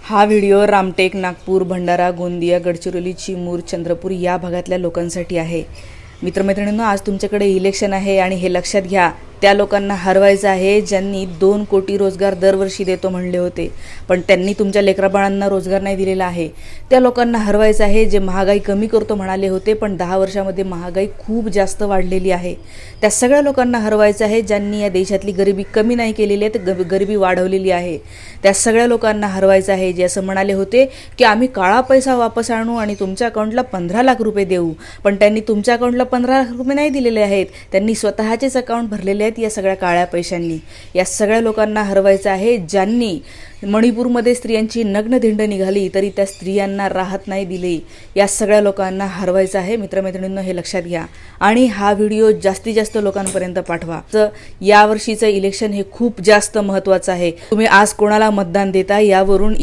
हा व्हिडिओ रामटेक, नागपूर, भंडारा, गोंदिया, गडचिरोली, चिमूर, चंद्रपूर या भागातल्या लोकांसाठी आहे। मित्रमैत्रिणींनो, आज तुमच्याकडे इलेक्शन आहे आणि हे लक्षात घ्या, त्या लोकांना हरवायचं आहे ज्यांनी 2 कोटी रोजगार दरवर्षी देतो म्हणले होते, पण त्यांनी तुमच्या लेकराबाळांना रोजगार नाही दिलेला आहे। त्या लोकांना हरवायचं आहे जे महागाई कमी करतो म्हणाले होते, पण 10 वर्षामध्ये महागाई खूप जास्त वाढलेली आहे। त्या सगळ्या लोकांना हरवायचं आहे ज्यांनी या देशातली गरिबी कमी नाही केलेली आहे, तर गरिबी वाढवलेली आहे। त्या सगळ्या लोकांना हरवायचं आहे जे असं म्हणाले होते की आम्ही काळा पैसा वापस आणू आणि तुमच्या अकाउंटला 15 लाख रुपये देऊ, पण त्यांनी तुमच्या अकाउंटला 15 लाख रुपये नाही दिलेले आहेत, त्यांनी स्वतःचेच अकाउंट भरलेले आहेत या सगळ्या काळ्या पैशांनी। या सगळ्या लोकांना हरवायचं आहे ज्यांनी मणिपूरमध्ये स्त्रियांची नग्नधिंड निघाली तरी त्या स्त्रियांना राहत नाही दिली। या सगळ्या लोकांना हरवायचं आहे। मित्रमैत्रिणींनो, हे लक्षात घ्या आणि हा व्हिडिओ जास्तीत जास्त लोकांपर्यंत पाठवा। या वर्षीचं इलेक्शन हे खूप जास्त महत्त्वाचं आहे। तुम्ही आज कोणाला मतदान देता यावरून